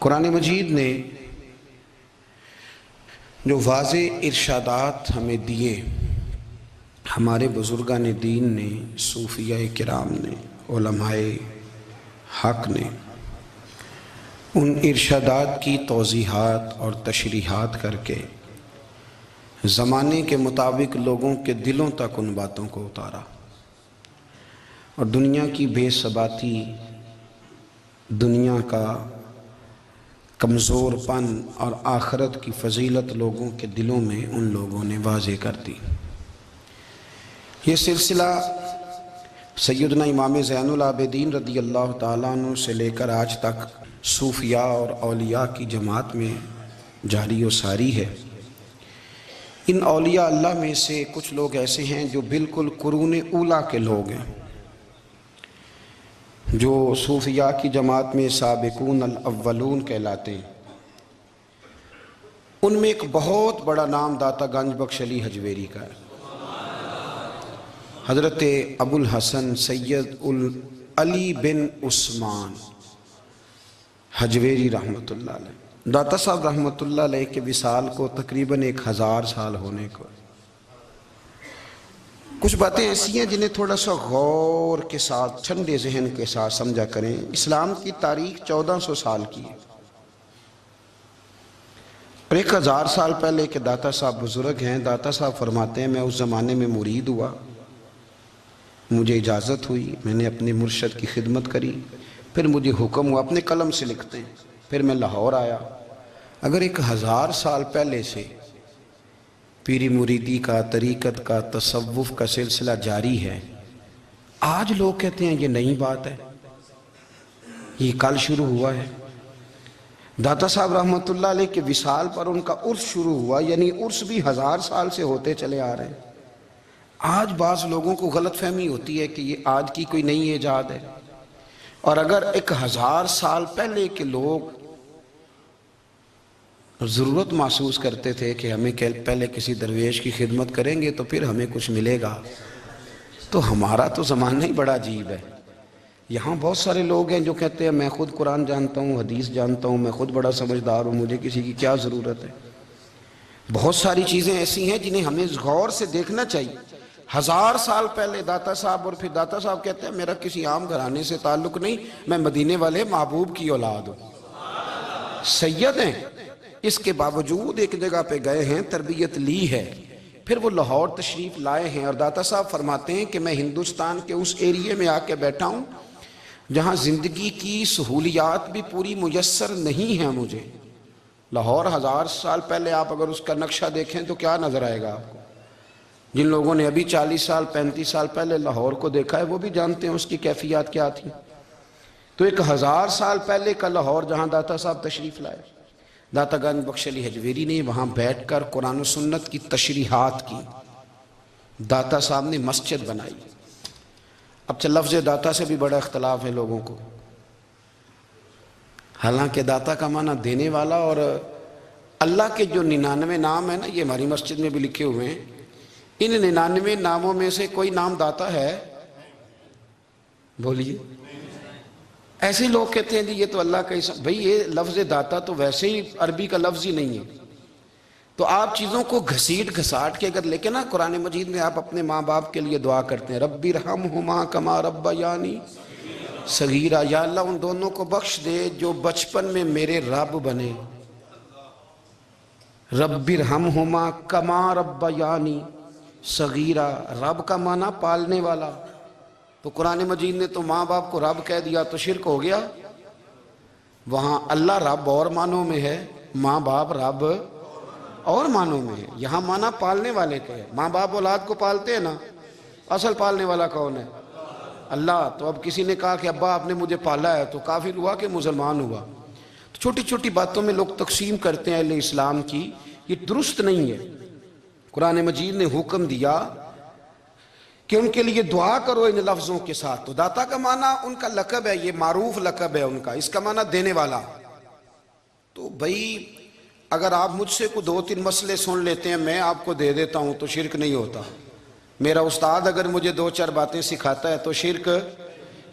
قرآن مجید نے جو واضح ارشادات ہمیں دیے، ہمارے بزرگان دین نے، صوفیاء کرام نے، علماء حق نے ان ارشادات کی توضیحات اور تشریحات کر کے زمانے کے مطابق لوگوں کے دلوں تک ان باتوں کو اتارا، اور دنیا کی بے ثباتی، دنیا کا کمزور پن اور آخرت کی فضیلت لوگوں کے دلوں میں ان لوگوں نے واضح کر دی۔ یہ سلسلہ سیدنا امام زین العابدین رضی اللہ تعالیٰ عنہ سے لے کر آج تک صوفیاء اور اولیاء کی جماعت میں جاری و ساری ہے۔ ان اولیاء اللہ میں سے کچھ لوگ ایسے ہیں جو بالکل قرون اولیٰ کے لوگ ہیں، جو صوفیاء کی جماعت میں سابقون الاولون کہلاتے ہیں۔ ان میں ایک بہت بڑا نام داتا گنج بخش علی حجویری کا ہے۔ حضرت ابو الحسن سید علی بن عثمان حجویری رحمۃ اللہ علیہ، داتا صاحب رحمۃ اللہ علیہ کے وصال کو تقریباً 1000 سال ہونے کو۔ کچھ باتیں ایسی ہیں جنہیں تھوڑا سا غور کے ساتھ، ٹھنڈے ذہن کے ساتھ سمجھا کریں۔ اسلام کی تاریخ 1400 سال کی ہے، اور 1000 سال پہلے کے داتا صاحب بزرگ ہیں۔ داتا صاحب فرماتے ہیں میں اس زمانے میں مرید ہوا، مجھے اجازت ہوئی، میں نے اپنے مرشد کی خدمت کری، پھر مجھے حکم ہوا، اپنے قلم سے لکھتے ہیں، پھر میں لاہور آیا۔ اگر 1000 سال پہلے سے پیری مریدی کا، طریقت کا، تصوف کا سلسلہ جاری ہے، آج لوگ کہتے ہیں یہ نئی بات ہے، یہ کل شروع ہوا ہے۔ داتا صاحب رحمۃ اللہ علیہ کے وصال پر ان کا عرس شروع ہوا، یعنی عرس بھی 1000 سال سے ہوتے چلے آ رہے ہیں۔ آج بعض لوگوں کو غلط فہمی ہوتی ہے کہ یہ آج کی کوئی نئی ایجاد ہے، اور اگر 1000 سال پہلے کے لوگ ضرورت محسوس کرتے تھے کہ ہمیں پہلے کسی درویش کی خدمت کریں گے تو پھر ہمیں کچھ ملے گا، تو ہمارا تو زمانہ ہی بڑا عجیب ہے۔ یہاں بہت سارے لوگ ہیں جو کہتے ہیں میں خود قرآن جانتا ہوں، حدیث جانتا ہوں، میں خود بڑا سمجھدار ہوں، مجھے کسی کی کیا ضرورت ہے۔ بہت ساری چیزیں ایسی ہیں جنہیں ہمیں غور سے دیکھنا چاہیے۔ 1000 سال پہلے داتا صاحب، اور پھر داتا صاحب کہتے ہیں میرا کسی عام گھرانے سے تعلق نہیں، میں مدینے والے محبوب کی اولاد ہوں، سید ہیں۔ اس کے باوجود ایک جگہ پہ گئے ہیں، تربیت لی ہے، پھر وہ لاہور تشریف لائے ہیں، اور داتا صاحب فرماتے ہیں کہ میں ہندوستان کے اس ایریے میں آ کے بیٹھا ہوں جہاں زندگی کی سہولیات بھی پوری میسر نہیں ہیں مجھے۔ لاہور 1000 سال پہلے آپ اگر اس کا نقشہ دیکھیں تو کیا نظر آئے گا آپ کو؟ جن لوگوں نے ابھی 40 سال 35 سال پہلے لاہور کو دیکھا ہے وہ بھی جانتے ہیں اس کی کیفیات کیا تھی۔ تو 1000 سال پہلے کا لاہور جہاں داتا صاحب تشریف لائے، داتا گنج بخش علی حجویری نے وہاں بیٹھ کر قرآن و سنت کی تشریحات کی۔ داتا صاحب نے مسجد بنائی۔ اب لفظ داتا سے بھی بڑا اختلاف ہے لوگوں کو، حالانکہ داتا کا معنی دینے والا، اور اللہ کے جو 99 نام ہیں نا، یہ ہماری مسجد میں بھی لکھے ہوئے ہیں، ان 99 ناموں میں سے کوئی نام داتا ہے؟ بولیے۔ ایسے لوگ کہتے ہیں یہ تو اللہ کا اسم، بھئی یہ لفظ داتا تو ویسے ہی عربی کا لفظ ہی نہیں ہے۔ تو آپ چیزوں کو گھسیٹ گھساٹ کے اگر لیکن نا قرآن مجید میں آپ اپنے ماں باپ کے لیے دعا کرتے ہیں، رب ارحمہما کما ربیانی صغیرا، یا اللہ ان دونوں کو بخش دے جو بچپن میں میرے رب بنے۔ رب ارحمہما کما ربیانی صغیرا، رب کا معنی پالنے والا، تو قرآن مجید نے تو ماں باپ کو رب کہہ دیا تو شرک ہو گیا۔ وہاں اللہ رب اور معنوں میں ہے، ماں باپ رب اور معنوں میں ہے۔ یہاں معنی پالنے والے کے ہے، ماں باپ اولاد کو پالتے ہیں نا، اصل پالنے والا کون ہے؟ اللہ۔ تو اب کسی نے کہا کہ ابا آپ نے مجھے پالا ہے، تو کافر ہوا کہ مسلمان ہوا؟ تو چھوٹی چھوٹی باتوں میں لوگ تقسیم کرتے ہیں اہل اسلام کی، یہ درست نہیں ہے۔ قرآن مجید نے حکم دیا کہ ان کے لیے دعا کرو ان لفظوں کے ساتھ۔ تو داتا کا معنی ان کا لقب ہے، یہ معروف لقب ہے ان کا، اس کا معنی دینے والا۔ تو بھئی اگر آپ مجھ سے کوئی 2-3 مسئلے سن لیتے ہیں، میں آپ کو دے دیتا ہوں تو شرک نہیں ہوتا۔ میرا استاد اگر مجھے 2-4 باتیں سکھاتا ہے تو شرک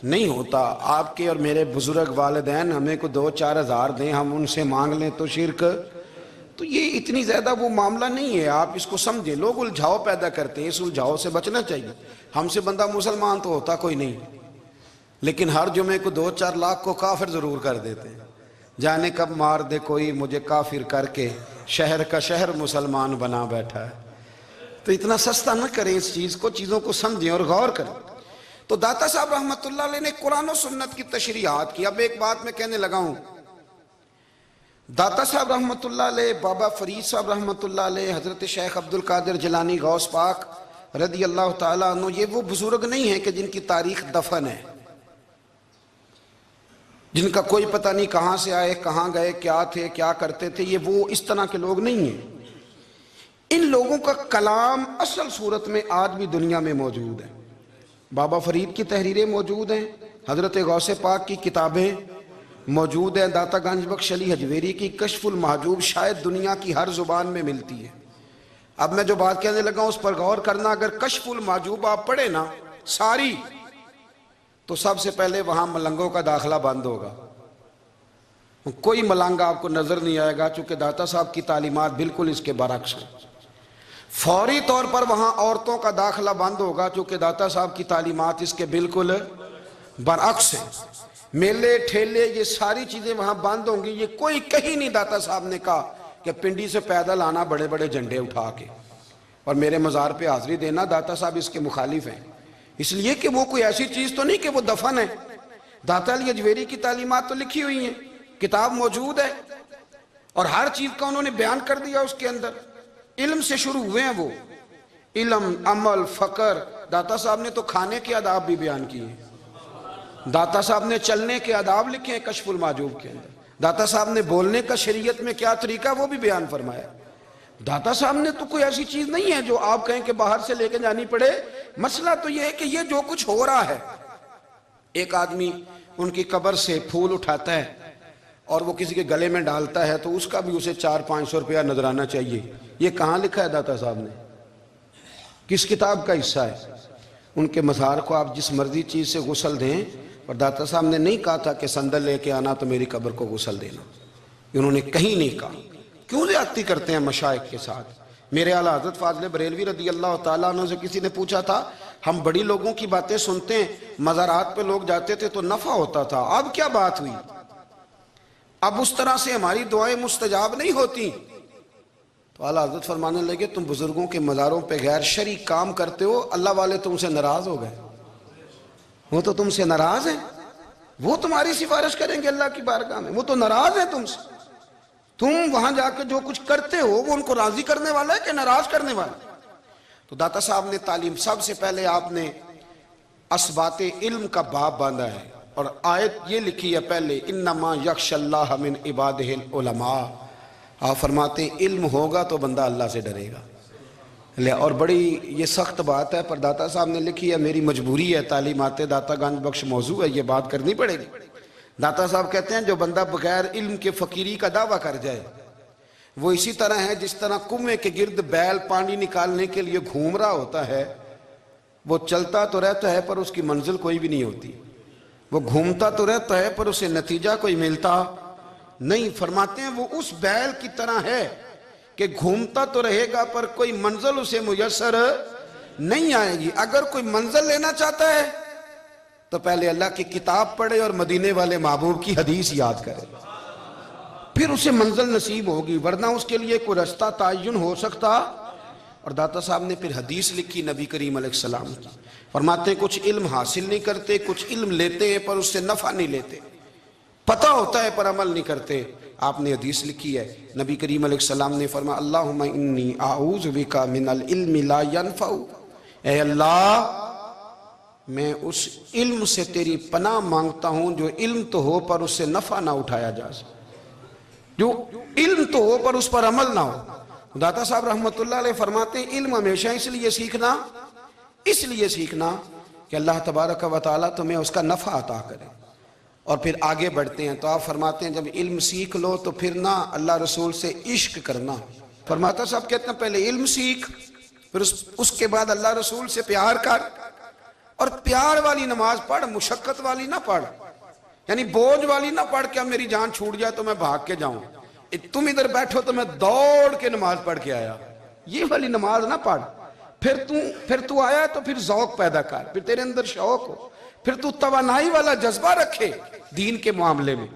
نہیں ہوتا. آپ کے اور میرے بزرگ والدین ہمیں کو 2-4 ہزار دیں، ہم ان سے مانگ لیں تو شرک. تو یہ اتنی زیادہ وہ معاملہ نہیں ہے، آپ اس کو سمجھیں. لوگ الجھاؤ پیدا کرتے ہیں، اس الجھاؤ سے بچنا چاہیے. ہم سے بندہ مسلمان تو ہوتا کوئی نہیں، لیکن ہر جمعے کو 2-4 لاکھ کو کافر ضرور کر دیتے ہیں. جانے کب مار دے کوئی مجھے کافر کر کے، شہر کا شہر مسلمان بنا بیٹھا ہے. تو اتنا سستا نہ کریں اس چیز کو، چیزوں کو سمجھیں اور غور کریں. تو داتا صاحب رحمۃ اللہ علیہ نے قرآن و سنت کی تشریحات کی. اب ایک بات میں کہنے لگا ہوں، داتا صاحب رحمۃ اللہ علیہ، بابا فرید صاحب رحمۃ اللہ علیہ، حضرت شیخ عبد القادر جیلانی غوث پاک رضی اللہ تعالیٰ عنہ، یہ وہ بزرگ نہیں ہیں کہ جن کی تاریخ دفن ہے، جن کا کوئی پتہ نہیں کہاں سے آئے، کہاں گئے، کیا تھے، کیا کرتے تھے. یہ وہ اس طرح کے لوگ نہیں ہیں. ان لوگوں کا کلام اصل صورت میں آج بھی دنیا میں موجود ہے. بابا فرید کی تحریریں موجود ہیں، حضرت غوث پاک کی کتابیں موجود ہیں، داتا گنج بخش علی حجویری کی کشف المحجوب شاید دنیا کی ہر زبان میں ملتی ہے. اب میں جو بات کہنے لگا ہوں اس پر غور کرنا. اگر کشف المحجوب آپ پڑھیں نا ساری، تو سب سے پہلے وہاں ملنگوں کا داخلہ بند ہوگا. کوئی ملنگ آپ کو نظر نہیں آئے گا، چونکہ داتا صاحب کی تعلیمات بالکل اس کے برعکس ہیں. فوری طور پر وہاں عورتوں کا داخلہ بند ہوگا، چونکہ داتا صاحب کی تعلیمات اس کے بالکل برعکس ہیں. میلے ٹھیلے یہ ساری چیزیں وہاں بند ہوں گی. یہ کوئی کہیں نہیں داتا صاحب نے کہا کہ پنڈی سے پیدل آنا بڑے بڑے جھنڈے اٹھا کے اور میرے مزار پہ حاضری دینا. داتا صاحب اس کے مخالف ہیں، اس لیے کہ وہ کوئی ایسی چیز تو نہیں کہ وہ دفن ہے. داتا علی حجویری کی تعلیمات تو لکھی ہوئی ہیں، کتاب موجود ہے، اور ہر چیز کا انہوں نے بیان کر دیا اس کے اندر. علم سے شروع ہوئے ہیں وہ، علم، عمل، فقر. داتا صاحب نے تو کھانے کے آداب بھی بیان کیے ہیں. داتا صاحب نے چلنے کے آداب لکھے ہیں کشف المحجوب کے اندر. داتا صاحب نے بولنے کا شریعت میں کیا طریقہ وہ بھی بیان فرمایا. داتا صاحب نے تو کوئی ایسی چیز نہیں ہے جو آپ کہیں کہ باہر سے لے کے جانی پڑے. مسئلہ تو یہ ہے کہ یہ جو کچھ ہو رہا ہے، ایک آدمی ان کی قبر سے پھول اٹھاتا ہے اور وہ کسی کے گلے میں ڈالتا ہے تو اس کا بھی اسے 400-500 روپیہ نظرانہ چاہیے. یہ کہاں لکھا ہے داتا صاحب نے؟ کس کتاب کا حصہ ہے؟ ان کے مزار کو آپ جس مرضی چیز سے غسل دیں، اور داتا صاحب نے نہیں کہا تھا کہ سندل لے کے آنا تو میری قبر کو غسل دینا. انہوں نے کہیں نہیں کہا. کیوں زیادتی کرتے ہیں مشائخ کے ساتھ؟ میرے اعلیٰ حضرت فاضل بریلوی رضی اللہ تعالیٰ عنہ سے کسی نے پوچھا تھا، ہم بڑی لوگوں کی باتیں سنتے ہیں، مزارات پہ لوگ جاتے تھے تو نفع ہوتا تھا، اب کیا بات ہوئی؟ اب اس طرح سے ہماری دعائیں مستجاب نہیں ہوتی. تو اعلیٰ حضرت فرمانے لگے، تم بزرگوں کے مزاروں پہ غیر شرعی کام کرتے ہو، اللہ والے تم سے ناراض ہو گئے. وہ تو تم سے ناراض ہیں، وہ تمہاری سفارش کریں گے اللہ کی بارگاہ میں، وہ تو ناراض ہیں تم سے. تم وہاں جا کے جو کچھ کرتے ہو وہ ان کو راضی کرنے والا ہے کہ ناراض کرنے والا ہے؟ تو داتا صاحب نے تعلیم، سب سے پہلے آپ نے اسبات علم کا باب باندھا ہے، اور آیت یہ لکھی ہے پہلے، انما یخشی اللہ من عبادہ العلماء. آپ فرماتے ہیں علم ہوگا تو بندہ اللہ سے ڈرے گا. اور بڑی یہ سخت بات ہے، پر داتا صاحب نے لکھی ہے، میری مجبوری ہے، تعلیمات داتا گنج بخش موضوع ہے، یہ بات کرنی پڑے گی. داتا صاحب کہتے ہیں جو بندہ بغیر علم کے فقیری کا دعویٰ کر جائے وہ اسی طرح ہے جس طرح کنویں کے گرد بیل پانی نکالنے کے لیے گھوم رہا ہوتا ہے. وہ چلتا تو رہتا ہے پر اس کی منزل کوئی بھی نہیں ہوتی، وہ گھومتا تو رہتا ہے پر اسے نتیجہ کوئی ملتا نہیں. فرماتے ہیں وہ اس بیل کی طرح ہے کہ گھومتا تو رہے گا پر کوئی منزل اسے میسر نہیں آئے گی. اگر کوئی منزل لینا چاہتا ہے تو پہلے اللہ کی کتاب پڑھے اور مدینے والے محبوب کی حدیث یاد کرے، پھر اسے منزل نصیب ہوگی، ورنہ اس کے لیے کوئی رستہ تعین ہو سکتا. اور داتا صاحب نے پھر حدیث لکھی نبی کریم علیہ السلام کی. فرماتے ہیں کچھ علم حاصل نہیں کرتے، کچھ علم لیتے ہیں پر اس سے نفع نہیں لیتے، پتہ ہوتا ہے پر عمل نہیں کرتے. آپ نے حدیث لکھی ہے، نبی کریم علیہ السلام نے فرمایا اللہم انی اعوذ بک من العلم لا ینفع. اے اللہ میں اس علم سے تیری پناہ مانگتا ہوں جو علم تو ہو پر اس سے نفع نہ اٹھایا جا سکے، جو علم تو ہو پر اس پر عمل نہ ہو. داتا صاحب رحمۃ اللہ علیہ فرماتے ہیں علم ہمیشہ اس لیے سیکھنا کہ اللہ تبارک و تعالیٰ تمہیں اس کا نفع عطا کرے. اور پھر آگے بڑھتے ہیں تو آپ فرماتے ہیں جب علم سیکھ لو تو پھر نہ اللہ رسول سے عشق کرنا. فرماتا صاحب کہتے ہیں پہلے علم سیکھ، پھر اس کے بعد اللہ رسول سے پیار کر، اور پیار والی نماز پڑھ، مشقت والی نہ پڑھ، یعنی بوجھ والی نہ پڑھ کہ اب میری جان چھوٹ جائے تو میں بھاگ کے جاؤں، تم ادھر بیٹھو تو میں دوڑ کے نماز پڑھ کے آیا، یہ والی نماز نہ پڑھ۔ پھر تو آیا تو پھر ذوق پیدا کر، پھر تیرے اندر شوق ہو، پھر تو توانائی والا جذبہ رکھے دین کے معاملے میں۔